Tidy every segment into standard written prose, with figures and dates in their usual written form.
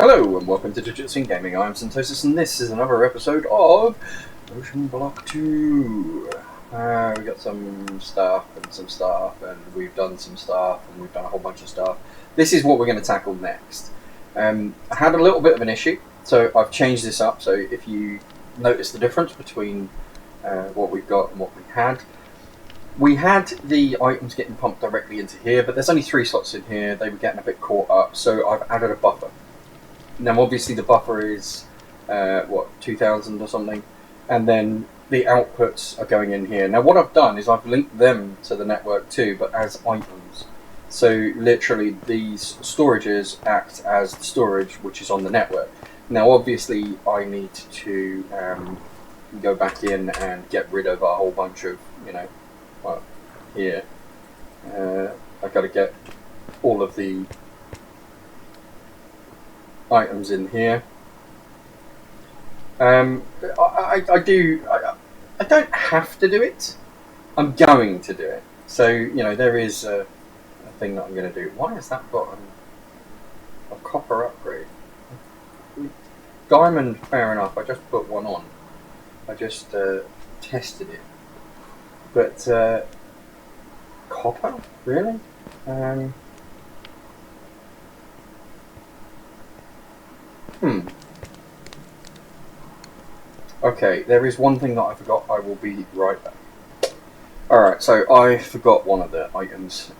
Hello and welcome to Digits in Gaming. I'm Syntosis and this is another episode of OceanBlock2. We got some stuff and we've done some stuff and we've done a whole bunch of stuff. This is what we're going to tackle next. I had a little bit of an issue, so I've changed this up. So if you notice the difference between what we've got and what we had the items getting pumped directly into here, but there's only 3 slots in here. They were getting a bit caught up, so I've added a buffer. Now obviously the buffer is 2000 or something, and then the outputs are going in here. Now what I've done is I've linked them to the network too, but as items. So literally these storages act as the storage which is on the network. Now obviously I need to go back in and get rid of a whole bunch of, here. I've got to get all of the items in here. I don't have to do it. I'm going to do it. So there is a thing that I'm going to do. Why has that got a copper upgrade? Diamond, fair enough. I just put one on. I just tested it. But copper, really? Okay, there is one thing that I forgot. I will be right back. Alright, so I forgot one of the items.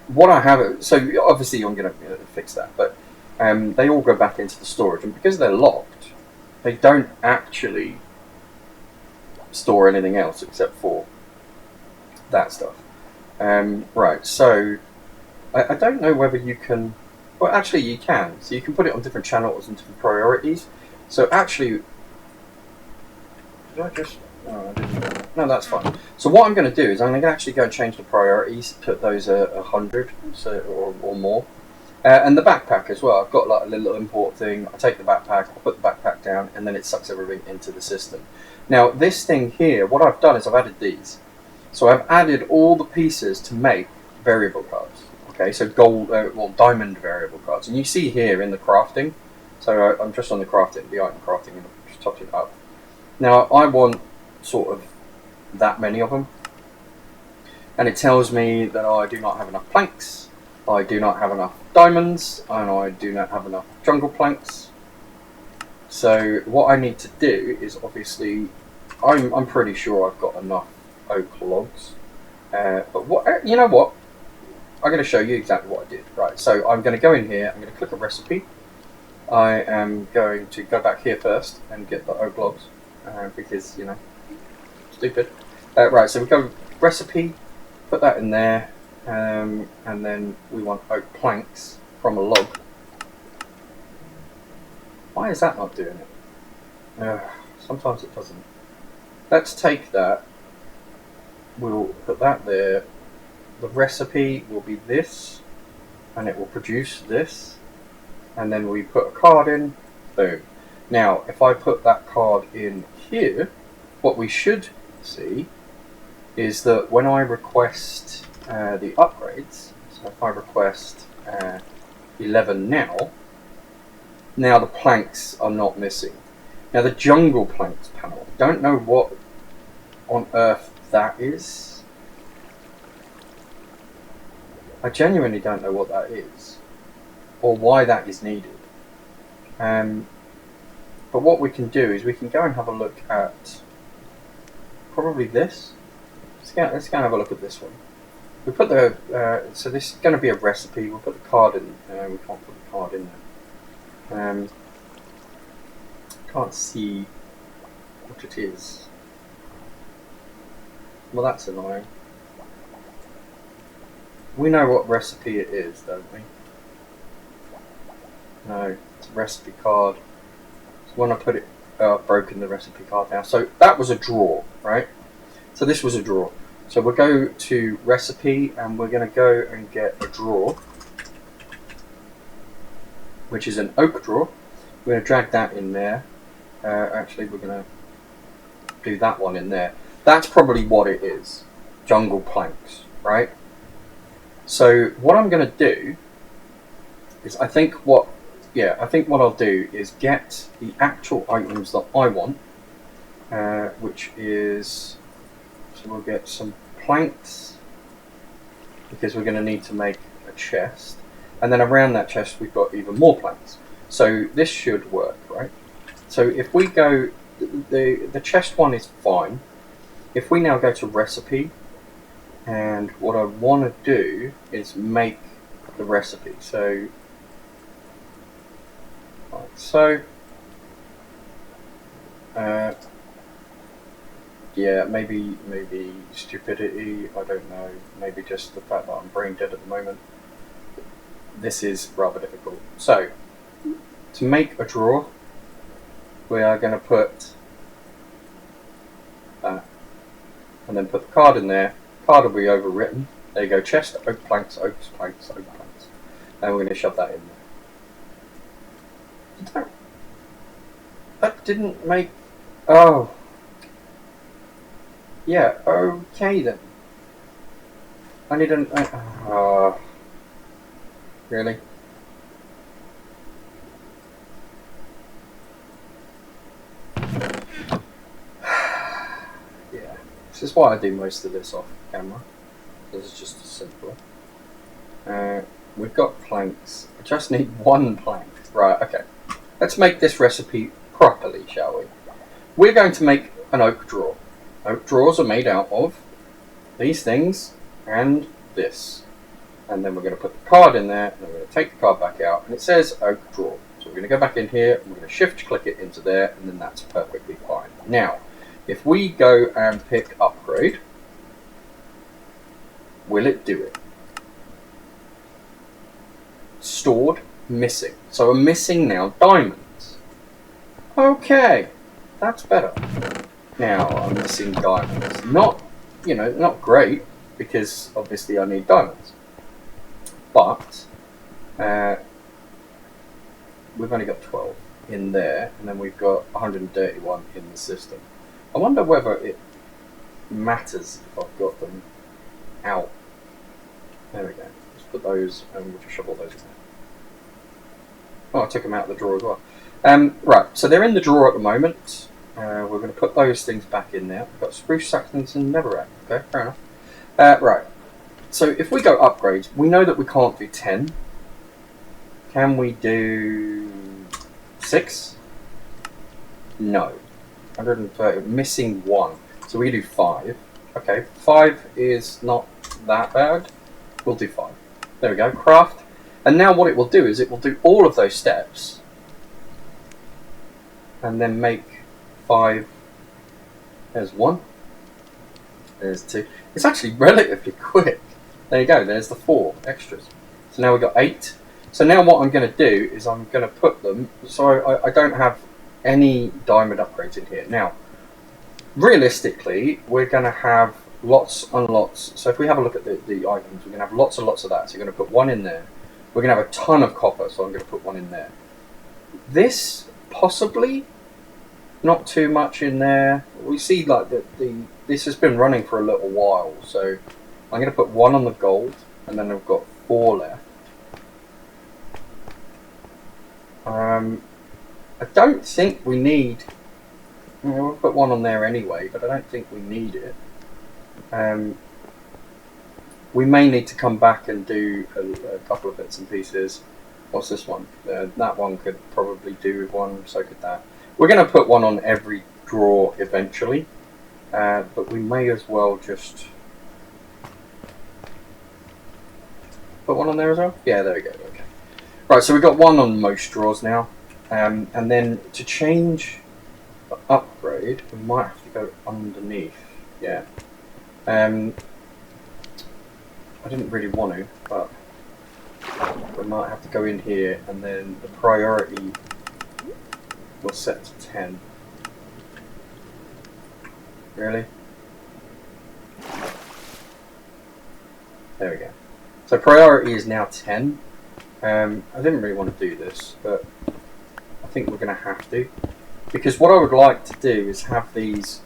What I have, so obviously I'm going to fix that, but they all go back into the storage, and because they're locked, they don't actually store anything else except for that stuff. Right, so I don't know whether you can. Well, actually, you can. So you can put it on different channels and different priorities. So actually, did I just? Oh, I didn't. No, that's fine. So what I'm going to do is I'm going to actually go and change the priorities. Put those at 100, or more. And the backpack as well. I've got like a little import thing. I take the backpack, I put the backpack down, and then it sucks everything into the system. Now this thing here, what I've done is I've added these. So I've added all the pieces to make variable cards. Okay, so diamond variable cards. And you see here in the crafting, so I'm just on the crafting, the item crafting, and I've just topped it up. Now I want sort of that many of them. And it tells me that I do not have enough planks, I do not have enough diamonds, and I do not have enough jungle planks. So what I need to do is obviously, I'm pretty sure I've got enough oak logs. But what, you know what? I'm going to show you exactly what I did. Right, so I'm going to go in here, I'm going to click a recipe. I am going to go back here first and get the oak logs, because, stupid. Right, so we go recipe, put that in there, and then we want oak planks from a log. Why is that not doing it? Sometimes it doesn't. Let's take that, we'll put that there. The recipe will be this, and it will produce this, and then we put a card in, boom. Now, if I put that card in here, what we should see is that when I request the upgrades, so if I request 11 now the planks are not missing. Now the jungle planks panel, don't know what on earth that is. I genuinely don't know what that is, or why that is needed. But what we can do is we can go and have a look at probably this. Let's go and have a look at this one. We put the so this is going to be a recipe. We'll put the card in. We can't put the card in there. Can't see what it is. Well, that's annoying. We know what recipe it is, don't we? No, it's a recipe card. So when I put it, I've broken the recipe card now. So that was a drawer, right? So this was a drawer. So we'll go to recipe and we're going to go and get a drawer, which is an oak drawer. We're going to drag that in there. Actually, we're going to do that one in there. That's probably what it is. Jungle planks, right? So what I'm going to do is, I think what yeah, I think what I'll do is get the actual items that I want, which is, so we'll get some planks, because we're going to need to make a chest, and then around that chest we've got even more planks. So this should work, right? So if we go, the chest one is fine. If we now go to recipe, and what I want to do is make the recipe. So, like so. Yeah, maybe stupidity, I don't know. Maybe just the fact that I'm brain dead at the moment. This is rather difficult. So, to make a drawer, we are going to put that, and then put the card in there. Card will be overwritten. There you go, chest, oak planks, oaks, planks, oak planks. And we're going to shove that in there. That didn't make... Oh. Yeah, okay then. I need an... really? Yeah. This is why I do most of this off camera. This is just simpler. We've got planks. I just need one plank. Right, okay. Let's make this recipe properly, shall we? We're going to make an oak drawer. Oak drawers are made out of these things and this. And then we're going to put the card in there, and we're going to take the card back out, and it says oak drawer. So we're going to go back in here, and we're going to shift click it into there, and then that's perfectly fine. Now, if we go and pick upgrade, will it do it? Stored, missing. So we're missing now diamonds. Okay, that's better. Now I'm missing diamonds. Not, not great, because obviously I need diamonds. But we've only got 12 in there, and then we've got 131 in the system. I wonder whether it matters if I've got them out. There we go. Let's put those, and we'll just shove all those in there. Oh, I took them out of the drawer as well. Right, so they're in the drawer at the moment. We're going to put those things back in there. We've got spruce, saplings, and netherrack. Okay, fair enough. Right. So if we go upgrades, we know that we can't do 10. Can we do 6? No. 130. Missing 1. So we do 5. Okay, 5 is not that bad. We'll do 5. There we go. Craft. And now what it will do is it will do all of those steps. And then make 5. There's 1. There's 2. It's actually relatively quick. There you go, there's the 4 extras. So now we've got 8. So now what I'm going to do is I'm going to put them, so I don't have any diamond upgrades in here. Now, realistically, we're going to have lots and lots. So if we have a look at the items, we're going to have lots and lots of that. So you're going to put 1 in there. We're going to have a ton of copper, so I'm going to put 1 in there. This, possibly, not too much in there. We see like this has been running for a little while, so I'm going to put 1 on the gold, and then I've got 4 left. I don't think we need... we'll put 1 on there anyway, but I don't think we need it. We may need to come back and do a couple of bits and pieces. What's this one? That one could probably do with 1, so could that. We're going to put 1 on every drawer eventually, but we may as well just put 1 on there as well. Yeah, there we go. Okay. Right, so we've got 1 on most drawers now, and then to change the upgrade, we might have to go underneath. Yeah. I didn't really want to, but we might have to go in here, and then the priority will set to 10. Really? There we go. So priority is now 10. I didn't really want to do this, but I think we're going to have to. Because what I would like to do is have these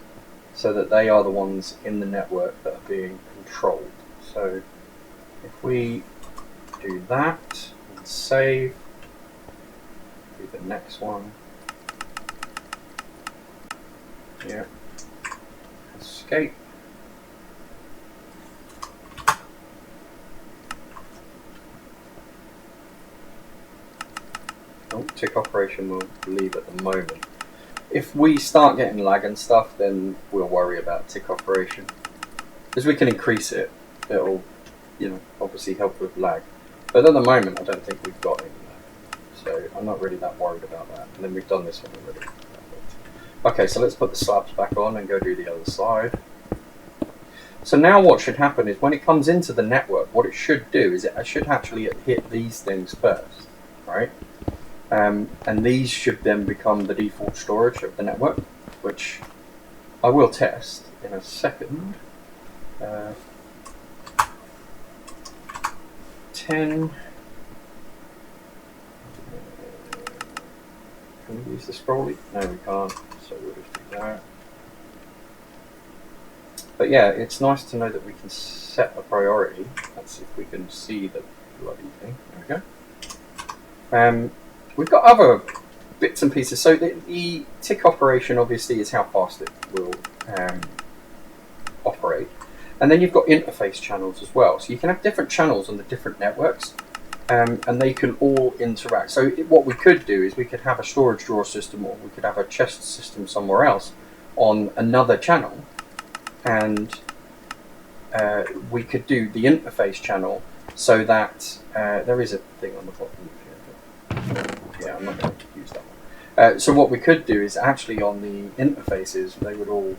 so that they are the ones in the network that are being controlled. So if we do that and save, the next one. Yeah. Escape. Oh, tick operation will leave at the moment. If we start getting lag and stuff, then we'll worry about tick operation. Because we can increase it, it'll, you know, obviously help with lag. But at the moment, I don't think we've got any lag. So I'm not really that worried about that. And then we've done this one already. Okay, so let's put the slabs back on and go do the other side. So now what should happen is when it comes into the network, what it should do is it should actually hit these things first, right? And these should then become the default storage of the network, which I will test in a second. 10. Can we use the scrolly? No, we can't, so we'll just do that. But yeah, it's nice to know that we can set a priority. Let's see if we can see the bloody thing. There we go. We've got other bits and pieces. So the tick operation obviously is how fast it will operate. And then you've got interface channels as well. So you can have different channels on the different networks, and they can all interact. So what we could do is we could have a storage drawer system, or we could have a chest system somewhere else on another channel. And we could do the interface channel so that there is a thing on the bottom here. Yeah, I'm not going to use that one. So what we could do is actually on the interfaces, they would all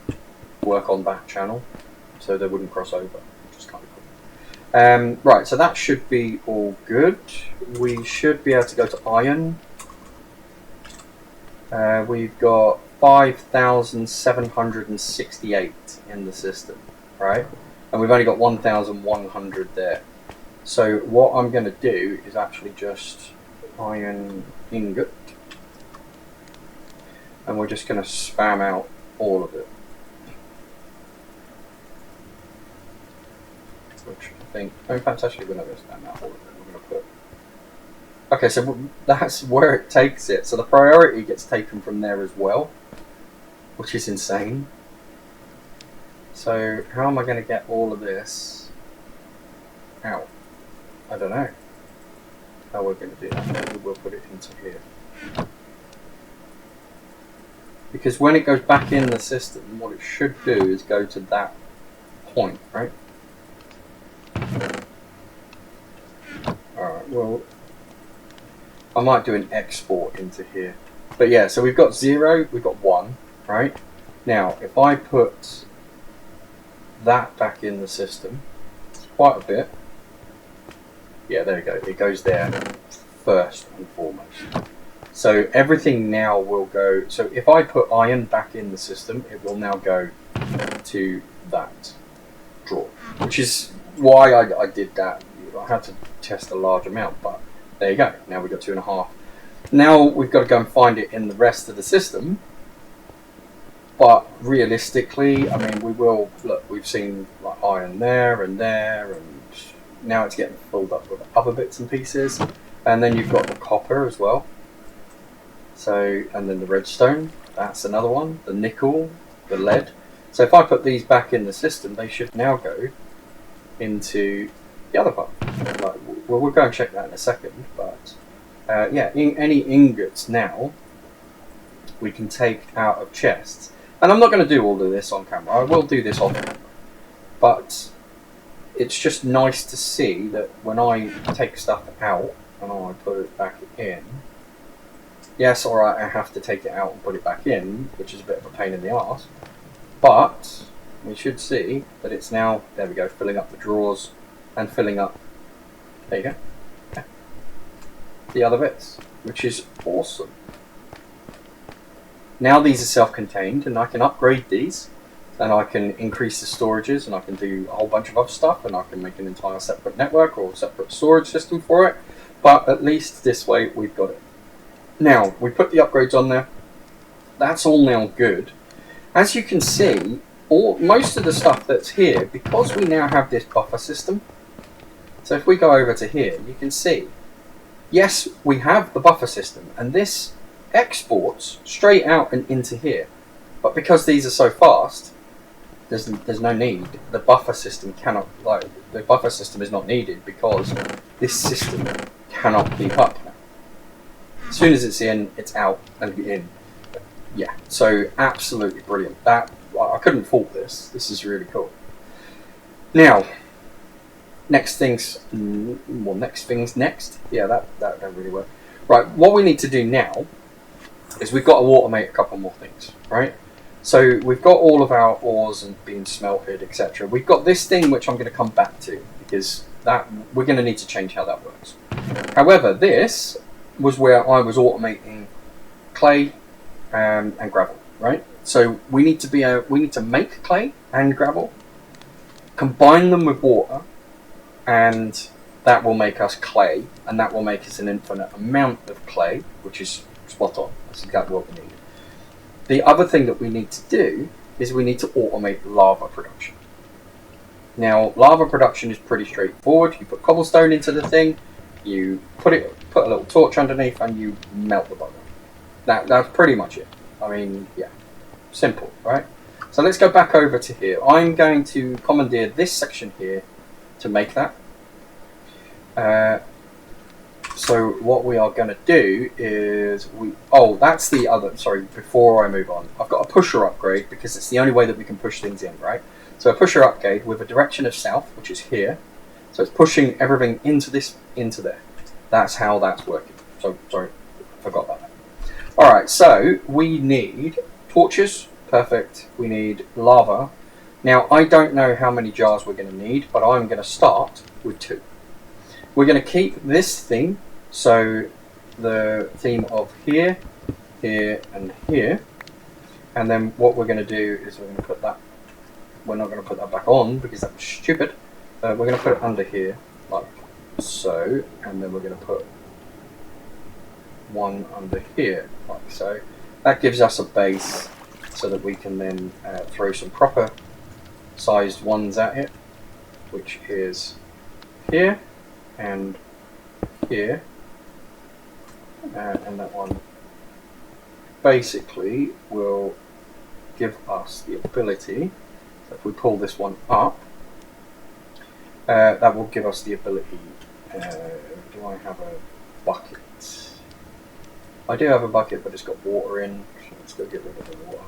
work on that channel, so they wouldn't cross over, which is kind of cool. Right, so that should be all good. We should be able to go to iron. We've got 5,768 in the system, right? And we've only got 1,100 there. So what I'm going to do is actually just iron ingot, and we're just going to spam out all of it, which I think, in fact, actually we're not going to spam out all of it. We're going to put, okay, so that's where it takes it. So the priority gets taken from there as well, which is insane. So how am I going to get all of this out? I don't know how we're going to do that. Maybe we'll put it into here. Because when it goes back in the system, what it should do is go to that point, right? Alright, well, I might do an export into here. But yeah, so we've got 0, we've got 1, right? Now, if I put that back in the system, it's quite a bit. Yeah, there we go. It goes there first and foremost. So everything now will go. So if I put iron back in the system, it will now go to that drawer, which is why I did that. I had to test a large amount, but there you go. Now we've got 2.5. Now we've got to go and find it in the rest of the system. But realistically, I mean, we will look. We've seen like iron there, and now it's getting filled up with other bits and pieces. And then you've got the copper as well. So, and then the redstone, that's another one. The nickel, the lead. So if I put these back in the system, they should now go into the other part. Like, well, we'll go and check that in a second. But yeah, any ingots now we can take out of chests. And I'm not going to do all of this on camera. I will do this off camera. But it's just nice to see that when I take stuff out and I put it back in, yes, alright, I have to take it out and put it back in, which is a bit of a pain in the arse. But we should see that it's now, there we go, filling up the drawers and filling up, there you go, yeah, the other bits, which is awesome. Now these are self-contained, and I can upgrade these, and I can increase the storages, and I can do a whole bunch of other stuff, and I can make an entire separate network or separate storage system for it. But at least this way we've got it. Now, we put the upgrades on there. That's all now good. As you can see, most of the stuff that's here, because we now have this buffer system, so if we go over to here, you can see yes, we have the buffer system, and this exports straight out and into here. But because these are so fast, there's no need. The buffer system cannot, the buffer system is not needed because this system cannot keep up. As soon as it's in, it's out and in. Yeah, so absolutely brilliant. That I couldn't fault this. This is really cool. Now, next things. Yeah, that don't really work. Right, what we need to do now is we've got to automate a couple more things, right? So we've got all of our ores and being smelted, etc. We've got this thing which I'm going to come back to because that we're going to need to change how that works. However, this was where I was automating clay and gravel, right? So we need to make clay and gravel, combine them with water, and that will make us clay, and that will make us an infinite amount of clay, which is spot on. That's exactly what we need. The other thing that we need to do is we need to automate lava production. Now, lava production is pretty straightforward. You put cobblestone into the thing, you put a little torch underneath, and you melt the bugger. That's pretty much it. I mean, yeah, simple, right? So let's go back over to here. I'm going to commandeer this section here to make that. So what we are going to do is that's the other, sorry, before I move on, I've got a pusher upgrade because it's the only way that we can push things in, right? So a pusher upgrade with a direction of south, which is here. So it's pushing everything into there. That's how that's working. So, sorry, I forgot about that. Alright, so we need torches, perfect. We need lava. Now, I don't know how many jars we're going to need, but I'm going to start with 2. We're going to keep this theme, so the theme of here, here, and here. And then what we're going to do is we're going to put that, we're not going to put that back on because that was stupid. We're going to put it under here, like so, and then we're going to put one under here, like so. That gives us a base so that we can then throw some proper sized ones at it, which is here and here, and that one basically will give us the ability, so if we pull this one up, that will give us the ability, do I have a bucket? I do have a bucket, but it's got water in, so let's go get rid of the water.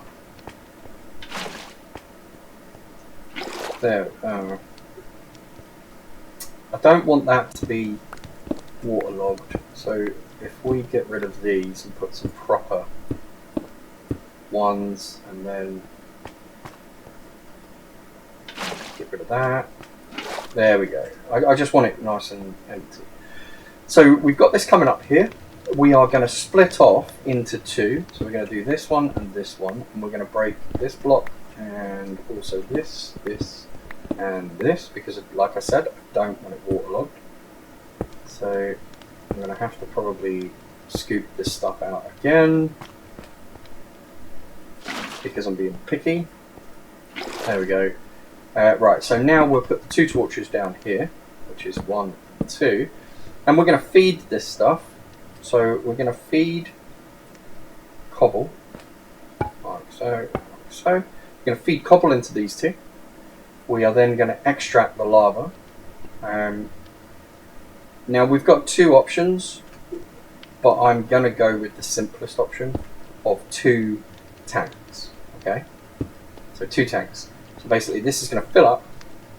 There, I don't want that to be waterlogged, so if we get rid of these and put some proper ones, and then get rid of that, there we go. I just want it nice and empty. So we've got this coming up here. We are going to split off into 2, so we're going to do this one, and we're going to break this block, and also this, and this, because like I said, I don't want it waterlogged. So I'm going to have to probably scoop this stuff out again, because I'm being picky. There we go. Right, so now we'll put the 2 torches down here, which is 1 and 2, and we're going to feed this stuff. So we're going to feed cobble, like so, like so. We're going to feed cobble into these 2. We are then going to extract the lava. Now we've got 2 options, but I'm going to go with the simplest option of 2 tanks. Okay, so 2 tanks. So basically, this is going to fill up,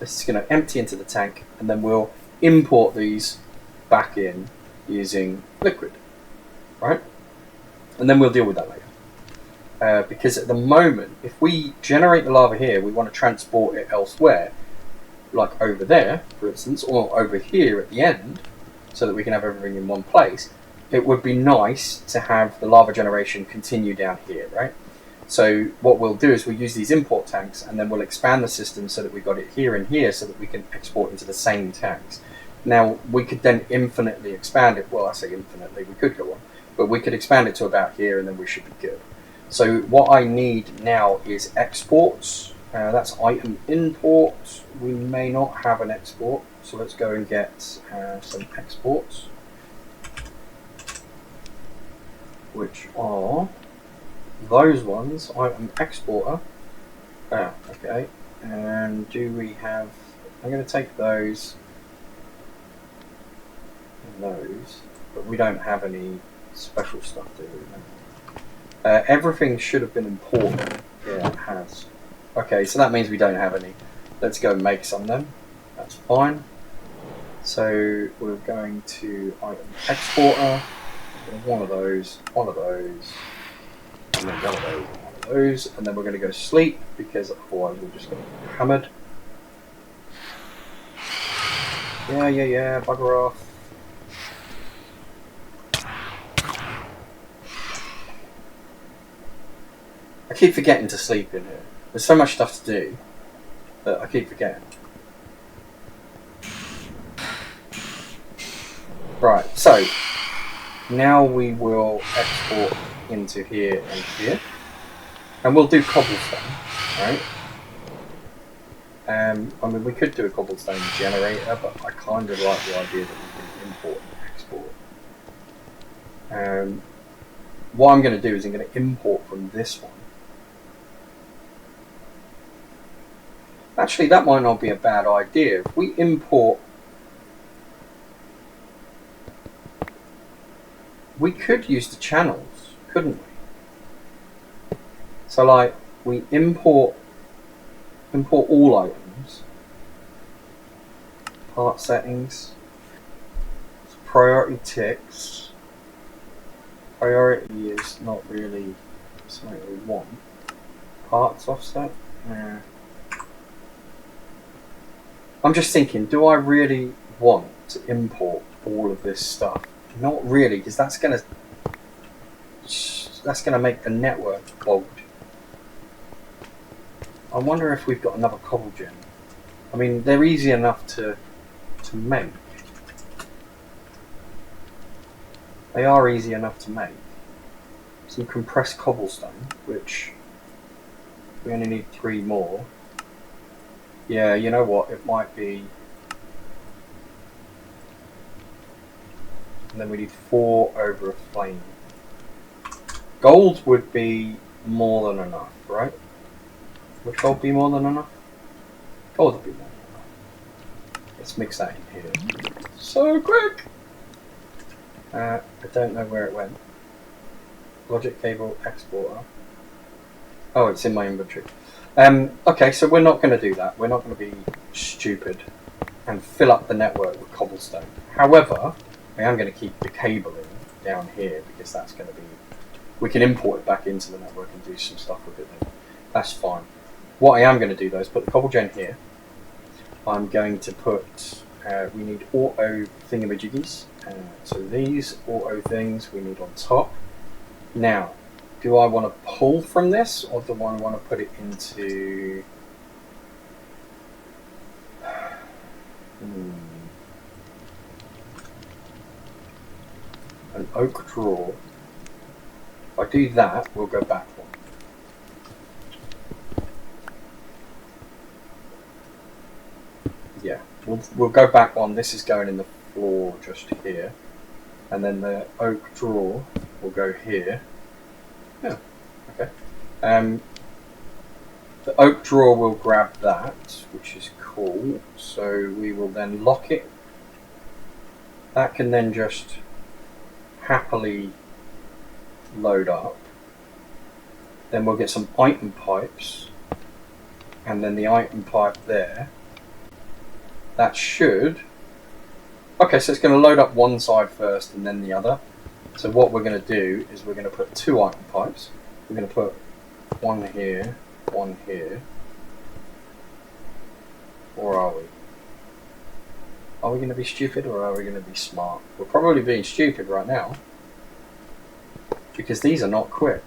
this is going to empty into the tank, and then we'll import these back in using liquid, right? And then we'll deal with that later. Because at the moment, if we generate the lava here, we want to transport it elsewhere, like over there, for instance, or over here at the end, so that we can have everything in one place. It would be nice to have the lava generation continue down here, right? So what we'll do is we'll use these import tanks, and then we'll expand the system so that we've got it here and here, so that we can export into the same tanks. Now, we could then infinitely expand it. Well, I say infinitely, we could go on. But we could expand it to about here, and then we should be good. So what I need now is exports. That's item import. We may not have an export, so let's go and get some exports. which are those ones. Item exporter. Ah, okay. And do we have? I'm going to take those and those, but we don't have any special stuff, do we? Everything should have been imported. Yeah, it has. Okay, so that means we don't have any. Let's go and make some then. That's fine. So we're going to item exporter. One of those, and then one of those, and one of those, and then we're going to go to sleep because otherwise we're just going to get hammered. Yeah, bugger off. I keep forgetting to sleep in here. There's so much stuff to do that I keep forgetting. Right, so now we will export into here and here, and we'll do cobblestone, right? I mean, we could do a cobblestone generator, but I kind of like the idea that we can import and export. What I'm going to do is I'm going to import from this one. Actually, that might not be a bad idea. If we import, we could use the channels, couldn't we? So, like, we import all items, part settings, priority ticks. Priority is not really something we want. Parts offset. Yeah. I'm just thinking, do I really want to import all of this stuff? Not really, because that's gonna make the network bogged. I wonder if we've got another cobble gem. I mean, they're easy enough to make. They are easy enough to make. Some compressed cobblestone, which we only need 3 more. Yeah, you know what? It might be. And then we need 4 over a flame. Gold would be more than enough, right? Would gold be more than enough? Gold would be more than enough. Let's mix that in here. So quick! I don't know where it went. Logic cable exporter. Oh, it's in my inventory. Okay, so we're not going to do that. We're not going to be stupid and fill up the network with cobblestone. However, I am going to keep the cabling down here because that's going to be... We can import it back into the network and do some stuff with it then. That's fine. What I am going to do though is put the cobble gen here. I'm going to put... we need auto thingamajiggies. So these auto things we need on top. Now, do I want to pull from this, or do I want to put it into... an oak drawer? If I do that, we'll go back one. Yeah, we'll go back one. This is going in the floor just here. And then the oak drawer will go here. Yeah, okay. The oak drawer will grab that, which is cool. So we will then lock it. That can then just happily load up. Then we'll get some item pipes. And then the item pipe there. That should... Okay, so it's going to load up one side first and then the other. So what we're going to do is we're going to put 2 item pipes. We're going to put one here, one here. Or are we? Are we going to be stupid or are we going to be smart? We're probably being stupid right now. Because these are not quick.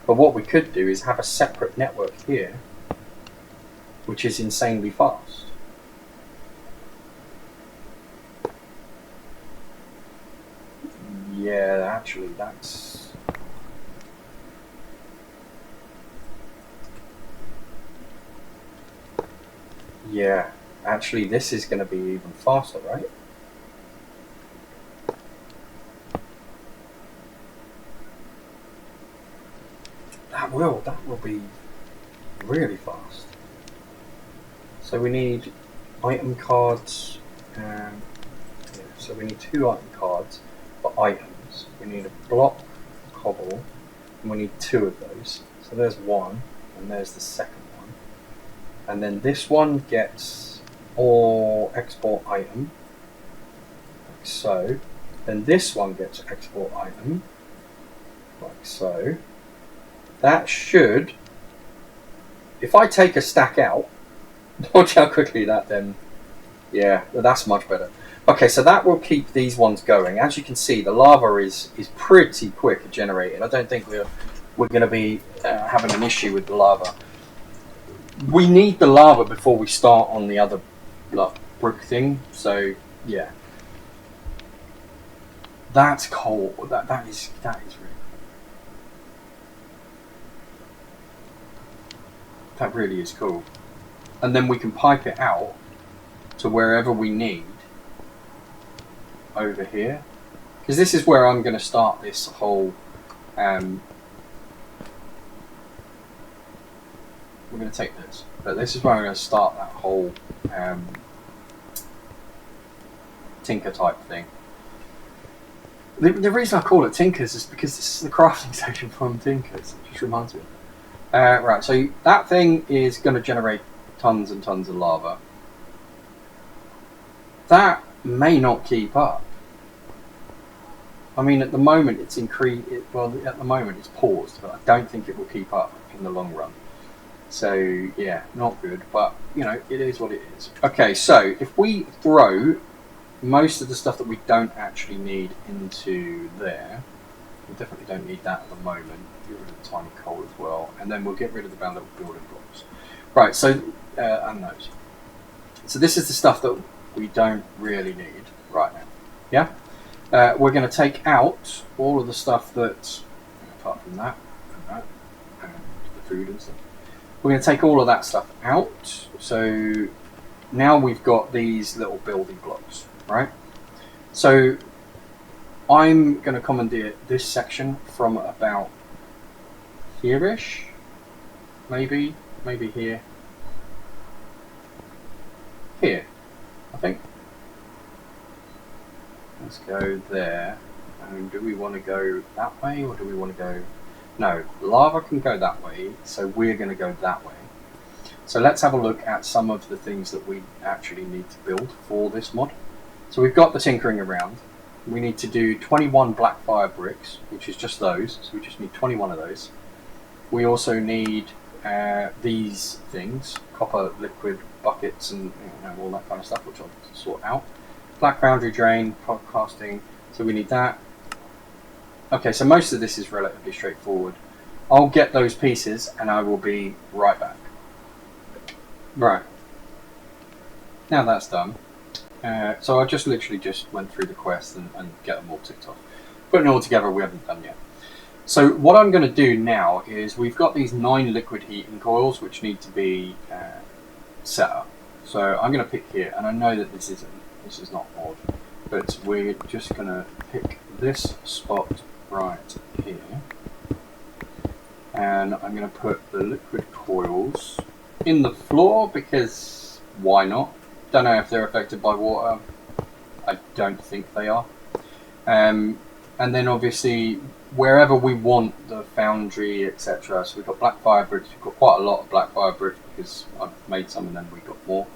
But what we could do is have a separate network here, which is insanely fast. Yeah, actually, that's... Yeah, actually, this is going to be even faster, right? will be really fast. So we need item cards. Yeah, so we need 2 item cards for items. We need a block, cobble, and we need 2 of those. So there's 1, and there's the second one. And then this one gets all export item, like so. Then this one gets export item, like so. That should, if I take a stack out, watch how quickly that then, yeah, that's much better. Okay, so that will keep these ones going. As you can see, the lava is pretty quick at generating. I don't think we're going to be having an issue with the lava. We need the lava before we start on the other brick thing. So yeah, that's cool. That is really is cool. And then we can pipe it out to wherever we need over here, because this is where I'm going to start this whole. We're going to take this, but this is where I'm going to start that whole tinker type thing. The reason I call it tinkers is because this is the crafting station from tinkers. It just reminds me. Right, so that thing is going to generate tons and tons of lava. That may not keep up. I mean, at the moment it's increased. Well, at the moment it's paused, but I don't think it will keep up in the long run. So yeah, not good, but you know, it is what it is. Okay, so if we throw most of the stuff that we don't actually need into there, we definitely don't need that at the moment. Get rid of the tiny coal as well, and then we'll get rid of the little building blocks. Right, so and those. So this is the stuff that we don't really need right now. Yeah, we're going to take out all of the stuff that, apart from that and the food and stuff. We're going to take all of that stuff out. So now we've got these little building blocks, right? So I'm going to commandeer this section from about here-ish, maybe here, I think. Let's go there. And do we want to go that way, or do we want to go? No, lava can go that way, so we're going to go that way. So let's have a look at some of the things that we actually need to build for this mod. So we've got the tinkering around. We need to do 21 black fire bricks, which is just those. So we just need 21 of those. We also need these things, copper liquid buckets and all that kind of stuff, which I'll sort out. Black foundry drain, casting, so we need that. Okay, so most of this is relatively straightforward. I'll get those pieces and I will be right back. Right. Now that's done. So I just literally went through the quest and get them all ticked off. Putting it all together we haven't done yet. So what I'm going to do now is we've got these 9 liquid heating coils which need to be set up. So I'm going to pick here, and I know that this is not odd, but we're just going to pick this spot right here, and I'm going to put the liquid coils in the floor because why not? Don't know if they're affected by water. I don't think they are. And then obviously wherever we want the foundry, etc. So we've got black fire bricks. We've got quite a lot of black fire bricks because I've made some and then we got more.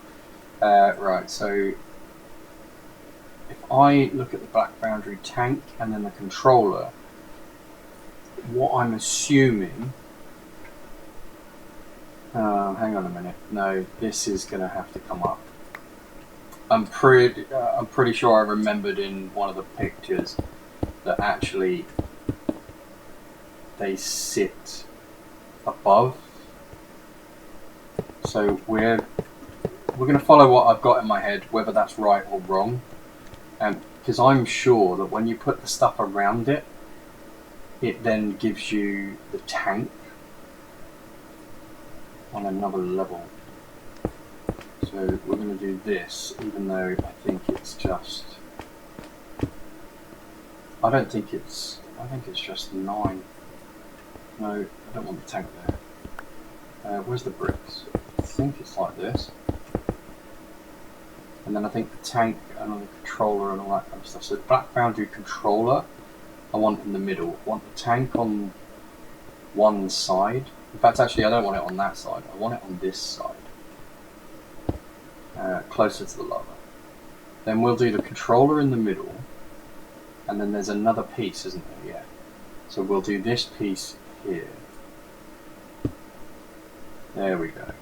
Right, so if I look at the black foundry tank and then the controller, what I'm assuming, hang on a minute, no, this is going to have to come up. I'm pretty sure I remembered in one of the pictures that actually they sit above. So we're going to follow what I've got in my head, whether that's right or wrong. Because I'm sure that when you put the stuff around it, it then gives you the tank on another level. So we're going to do this, even though I think it's just, I think it's just 9. No, I don't want the tank there. Where's the bricks? I think it's like this. And then I think the tank and the controller and all that kind of stuff. So the black boundary controller I want in the middle. I want the tank on one side. In fact, actually, I don't want it on that side. I want it on this side. Closer to the lava. Then we'll do the controller in the middle. And then there's another piece, isn't there? Yeah. So we'll do this piece here. There we go.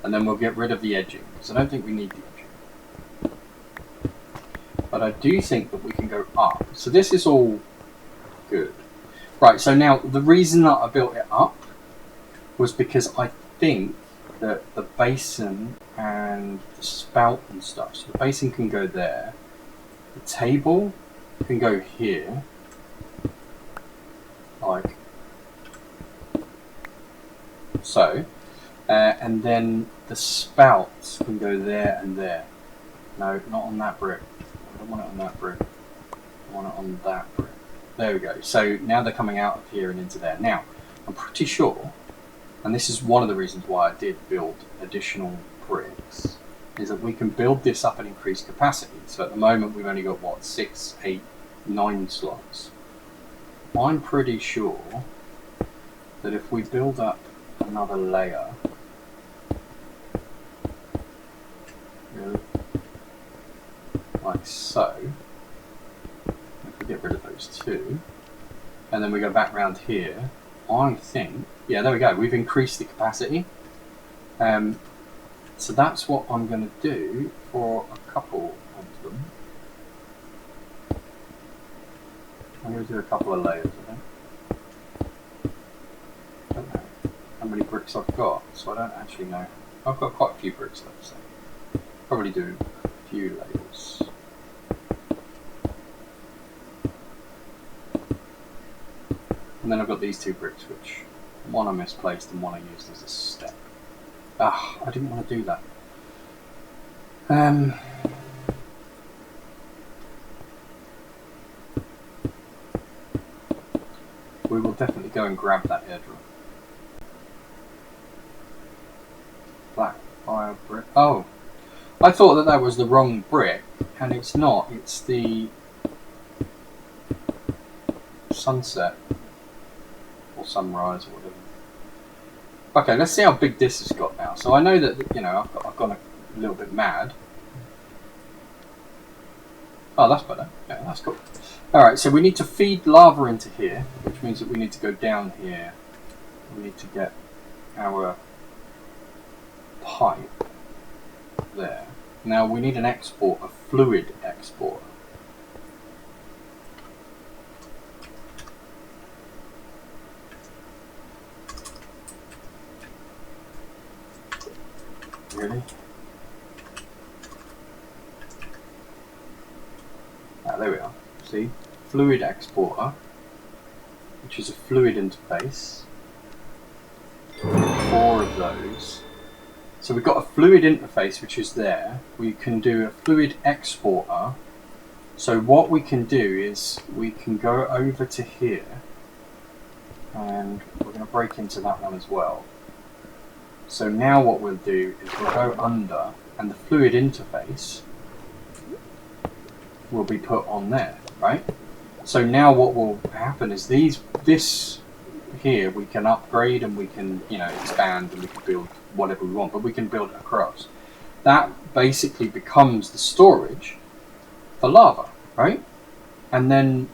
And then we'll get rid of the edging, because I don't think we need the edging. But I do think that we can go up. So this is all good. Right, so now the reason that I built it up was because I think that the basin and the spout and stuff, so the basin can go there, the table can go here, like so, and then the spouts can go there and there. No, not on that brick. I don't want it on that brick. I want it on that brick. There we go. So now they're coming out of here and into there. Now, I'm pretty sure, and this is one of the reasons why I did build additional bricks, is that we can build this up and increase capacity. So at the moment we've only got, what, 6, 8, 9 slots. I'm pretty sure that if we build up another layer, really, like so, if we get rid of those two, and then we go back round here, I think, yeah, there we go, we've increased the capacity. So that's what I'm going to do for a couple of them. I'm going to do a couple of layers, I think. I don't know how many bricks I've got, so I don't actually know. I've got quite a few bricks left, so probably do a few layers. And then I've got these two bricks, which one I misplaced and one I used as a step. Ah, I didn't want to do that. We will definitely go and grab that airdrop. Black fire brick. Oh, I thought that that was the wrong brick, and it's not. It's the sunset or sunrise or whatever. Okay, let's see how big this has got now. So I know that, you know, I've gone a little bit mad. Oh, that's better. Yeah, that's cool. Alright, so we need to feed lava into here, which means that we need to go down here. We need to get our pipe there. Now we need an export, a fluid export. Really? Ah, there we are. See? Fluid exporter, which is a fluid interface. 4 of those. So we've got a fluid interface which is there. We can do a fluid exporter. So what we can do is we can go over to here, and we're going to break into that one as well. So now what we'll do is we'll go under, and the fluid interface will be put on there, right? So now what will happen is this here we can upgrade and we can, you know, expand and we can build whatever we want, but we can build it across. That basically becomes the storage for lava, right? And then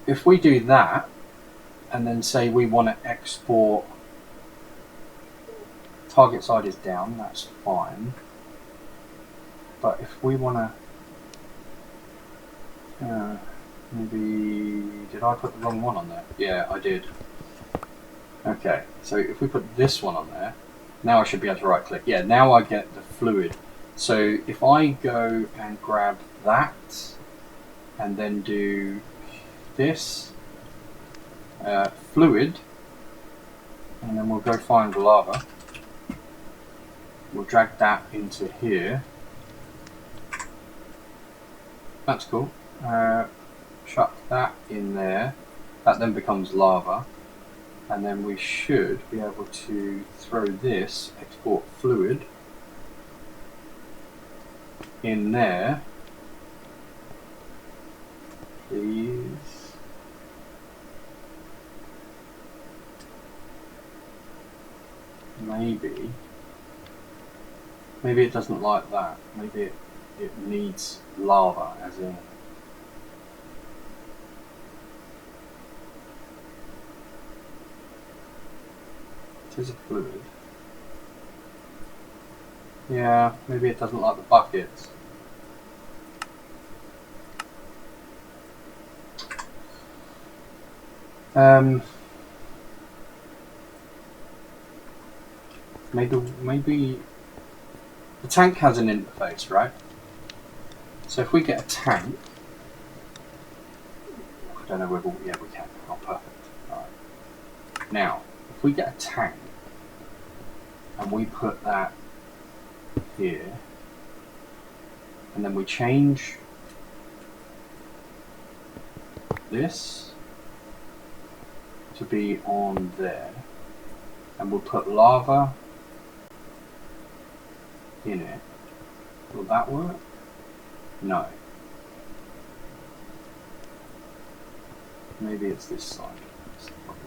if we do that, and then say we want to export, target side is down, that's fine. But if we want to, maybe, did I put the wrong one on there? Yeah, I did. Okay, so if we put this one on there, now I should be able to right click. Yeah, now I get the fluid. So if I go and grab that, and then do this, fluid, and then we'll go find lava. We'll drag that into here. That's cool. Chuck that in there. That then becomes lava. and then we should be able to throw this export fluid in there, please. Maybe it doesn't like that. Maybe it needs lava, as in. It is a fluid. Yeah, maybe it doesn't like the buckets. Maybe the tank has an interface, right? So if we get a tank, I don't know whether, yeah, we can. Oh, perfect. All right. Now, if we get a tank and we put that here, and then we change this to be on there, and we'll put lava in it. Will that work? No. Maybe it's this side. That's the problem.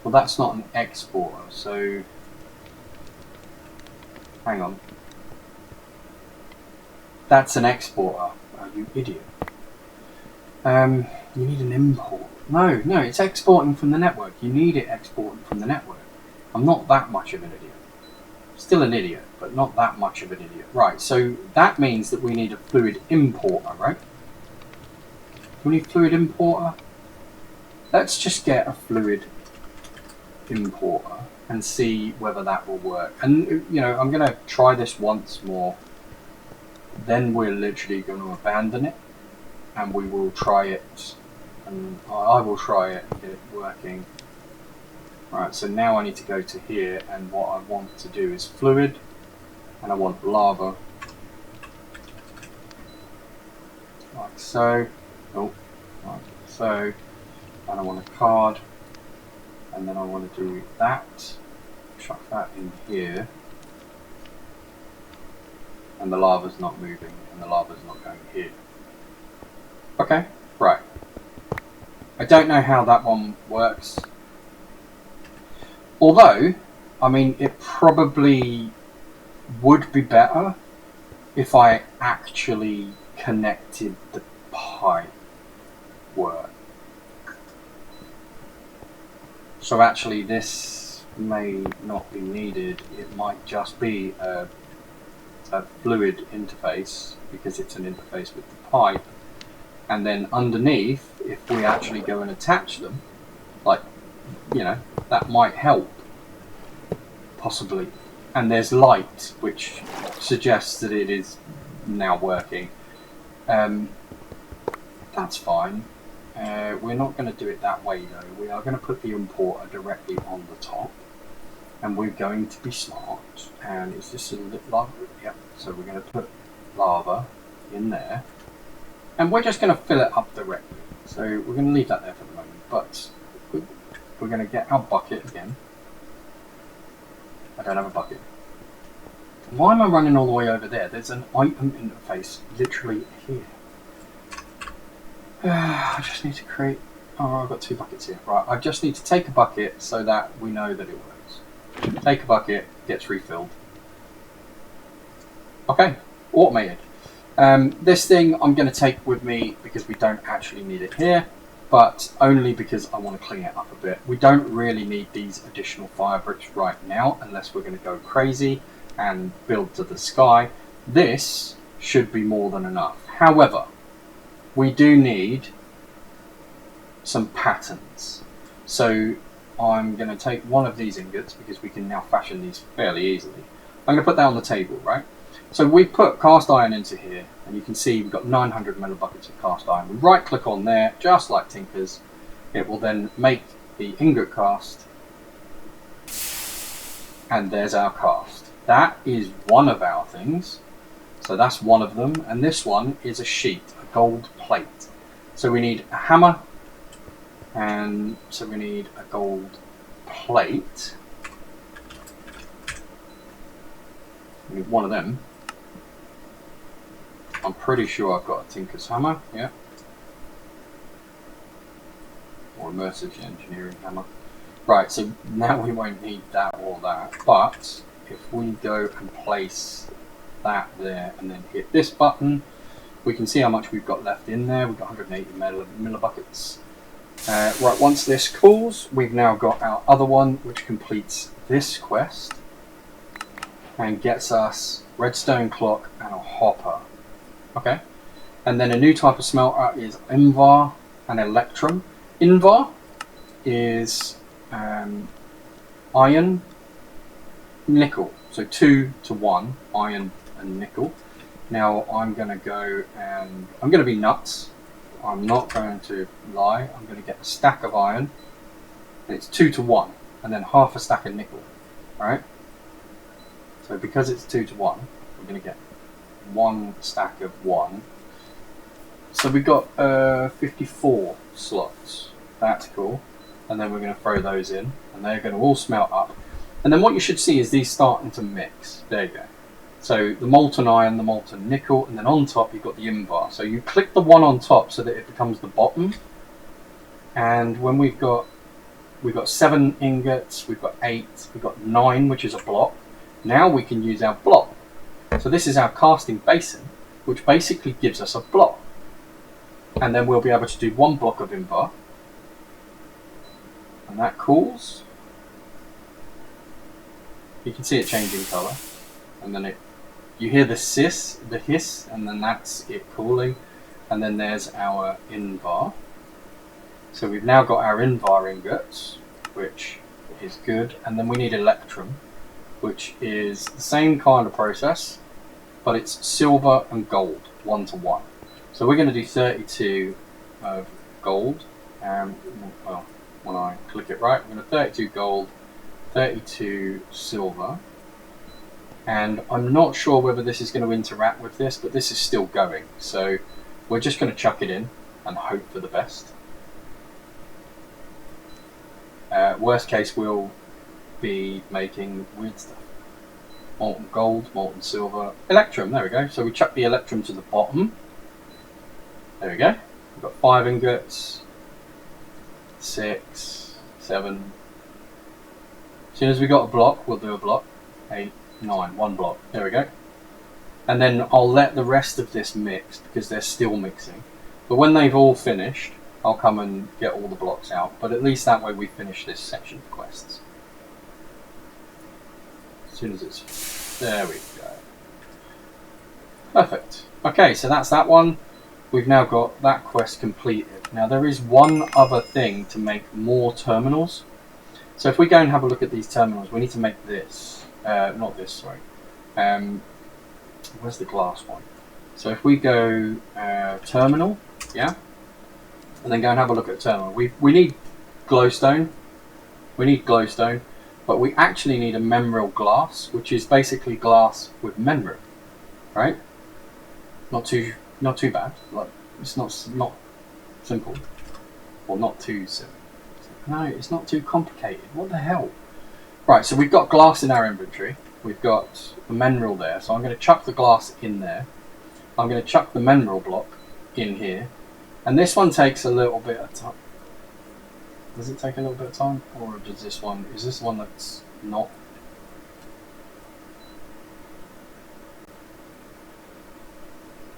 Well, that's not an exporter, so hang on. That's an exporter. Oh, you idiot. You need an import. No, it's exporting from the network. You need it exporting from the network. I'm not that much of an idiot. Still an idiot, but not that much of an idiot. Right, so that means that we need a fluid importer, right? We need fluid importer. Let's just get a fluid importer and see whether that will work. And, you know, I'm going to try this once more. Then we're literally going to abandon it. And we will try it, and I will try it and get it working. Right, so now I need to go to here, and what I want to do is fluid, and I want lava, like so. Oh, like so. And I want a card, and then I want to do that. Chuck that in here, and the lava's not moving, and the lava's not going here. Okay, right. I don't know how that one works. Although, I mean, it probably would be better if I actually connected the pipe work. So actually this may not be needed. It might just be a fluid interface because it's an interface with the pipe. And then underneath, if we actually go and attach them, like, you know, that might help, possibly. And there's light, which suggests that it is now working. That's fine. We're not going to do it that way, though. We are going to put the importer directly on the top. And we're going to be smart. And is this a little lava? Yep. So we're going to put lava in there. And we're just going to fill it up directly. So we're going to leave that there for the moment. But we're going to get our bucket again. I don't have a bucket. Why am I running all the way over there? There's an item interface literally here. I just need to create... Oh, I've got 2 buckets here. Right, I just need to take a bucket so that we know that it works. Take a bucket, gets refilled. Okay, automated. This thing I'm going to take with me because we don't actually need it here, but only because I want to clean it up a bit. We don't really need these additional fire bricks right now unless we're going to go crazy and build to the sky. This should be more than enough. However, we do need some patterns. So I'm going to take one of these ingots because we can now fashion these fairly easily. I'm going to put that on the table, right? So we put cast iron into here, and you can see we've got 900 millibuckets of cast iron. We right click on there, just like Tinker's. It will then make the ingot cast, and there's our cast. That is one of our things. So that's one of them, and this one is a sheet, a gold plate. So we need a hammer, and so we need a gold plate. We need one of them. I'm pretty sure I've got a tinker's hammer, yeah. Or immersive engineering hammer. Right, so now we won't need that or that, but if we go and place that there and then hit this button, we can see how much we've got left in there. We've got 180 millibuckets. Right, once this cools, we've now got our other one which completes this quest and gets us redstone clock and a hopper. Okay, and then a new type of smelter is Invar and Electrum. Invar is iron, nickel, so 2 to 1, iron and nickel. Now I'm going to go and I'm going to be nuts. I'm not going to lie. I'm going to get a stack of iron, and it's 2 to 1, and then half a stack of nickel. All right. So because it's 2 to 1, we're going to get 1 stack of 1. So we've got 54 slots. That's cool. And then we're going to throw those in, and they're going to all smelt up. And then what you should see is these starting to mix. There you go. So the molten iron, the molten nickel, and then on top you've got the Invar. So you click the one on top so that it becomes the bottom. And when we've got 7 ingots, we've got 8, we've got 9, which is a block. Now we can use our block. So this is our casting basin, which basically gives us a block. And then we'll be able to do 1 block of Invar. And that cools. You can see it changing colour. And then you hear the hiss, and then that's it cooling. And then there's our Invar. So we've now got our Invar ingots, which is good. And then we need Electrum, which is the same kind of process, but it's silver and gold, 1 to 1. So we're going to do 32 of gold. Well, when I click it right, I'm going to 32 gold, 32 silver. And I'm not sure whether this is going to interact with this, but this is still going. So we're just going to chuck it in and hope for the best. Worst case, we'll be making weird stuff. Molten gold, molten silver, Electrum, there we go. So we chuck the Electrum to the bottom. There we go. We've got 5 ingots, 6, 7. As soon as we got a block, we'll do a block. 8, 9, 1 block. There we go. And then I'll let the rest of this mix because they're still mixing. But when they've all finished, I'll come and get all the blocks out. But at least that way we finish this section of quests. As soon as it's... There we go. Perfect. Okay, so that's that one. We've now got that quest completed. Now there is one other thing to make more terminals. So if we go and have a look at these terminals, we need to make this. Not this, sorry. Where's the glass one? So if we go terminal, yeah, and then go and have a look at terminal. We need glowstone. We need glowstone, but we actually need a mineral glass, which is basically glass with mineral, right? Not too bad. Like it's not simple, or not too simple. No, it's not too complicated. What the hell? Right, so we've got glass in our inventory. We've got the mineral there, so I'm going to chuck the glass in there. I'm going to chuck the mineral block in here, and this one takes a little bit of time. Does it take a little bit of time, or does this one? Is this one that's not?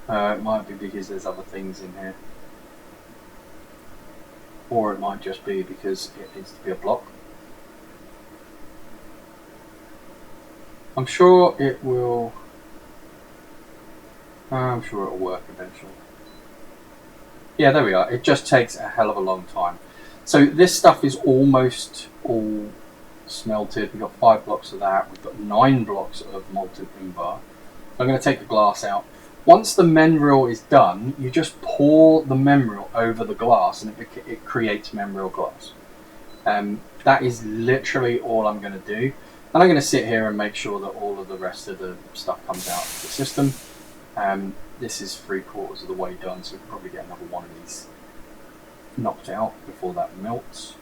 It might be because there's other things in here. Or it might just be because it needs to be a block. I'm sure it will... I'm sure it'll work eventually. Yeah, there we are. It just takes a hell of a long time. So this stuff is almost all smelted. We've got 5 blocks of that. We've got 9 blocks of molten Invar. So I'm going to take the glass out. Once the mineral is done, you just pour the mineral over the glass and it creates mineral glass. That is literally all I'm going to do. And I'm going to sit here and make sure that all of the rest of the stuff comes out of the system. This is 3/4 of the way done, so we can probably get another one of these knocked out before that melts.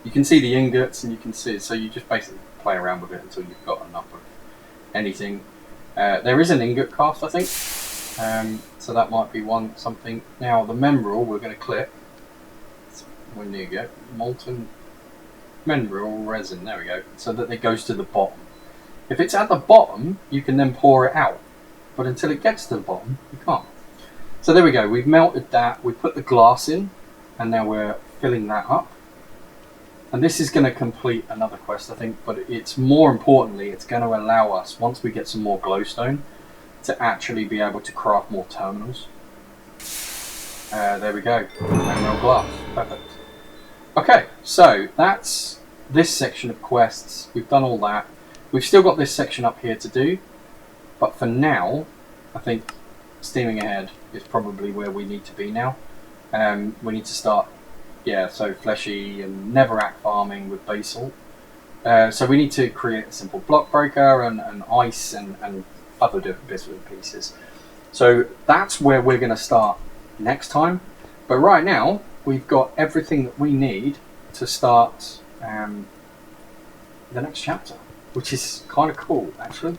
You can see the ingots, and you can see, so you just basically play around with it until you've got enough of anything. There is an ingot cast, I think, so that might be something. Now the membrel, we're going to click. When you go, molten membrel resin. There we go. So that it goes to the bottom. If it's at the bottom, you can then pour it out, but until it gets to the bottom, you can't. So there we go. We've melted that. We put the glass in, and now we're filling that up. And this is going to complete another quest, I think, but it's more importantly, it's going to allow us, once we get some more glowstone, to actually be able to craft more terminals. There we go. Emerald glass. Perfect. Okay, so that's this section of quests. We've done all that. We've still got this section up here to do, but for now, I think steaming ahead is probably where we need to be now. We need to start, so fleshy and netherrack farming with basalt. So we need to create a simple block breaker and ice and other different bits and pieces. So that's where we're going to start next time. But right now, we've got everything that we need to start the next chapter, which is kind of cool, actually.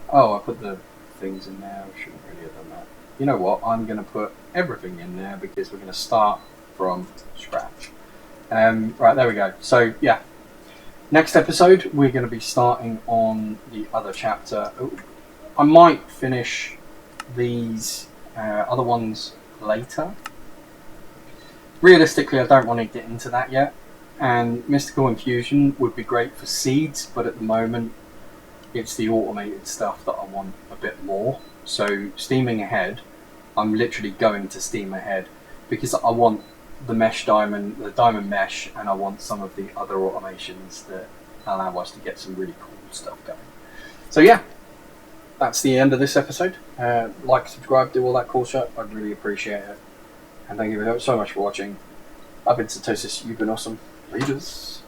Oh, I put the things in there. I shouldn't really have done that. You know what? I'm going to put everything in there because we're going to start from scratch. Right, there we go. So, yeah. Next episode, we're going to be starting on the other chapter. I might finish these other ones later. Realistically, I don't want to get into that yet. And Mystical Infusion would be great for seeds, but at the moment, it's the automated stuff that I want a bit more. So, steaming ahead, I'm literally going to steam ahead because I want the diamond mesh, and I want some of the other automations that allow us to get some really cool stuff going. So yeah, that's the end of this episode. Like, subscribe, do all that cool shit. I'd really appreciate it. And thank you so much for watching. I've been Satosis, you've been awesome. Leaders.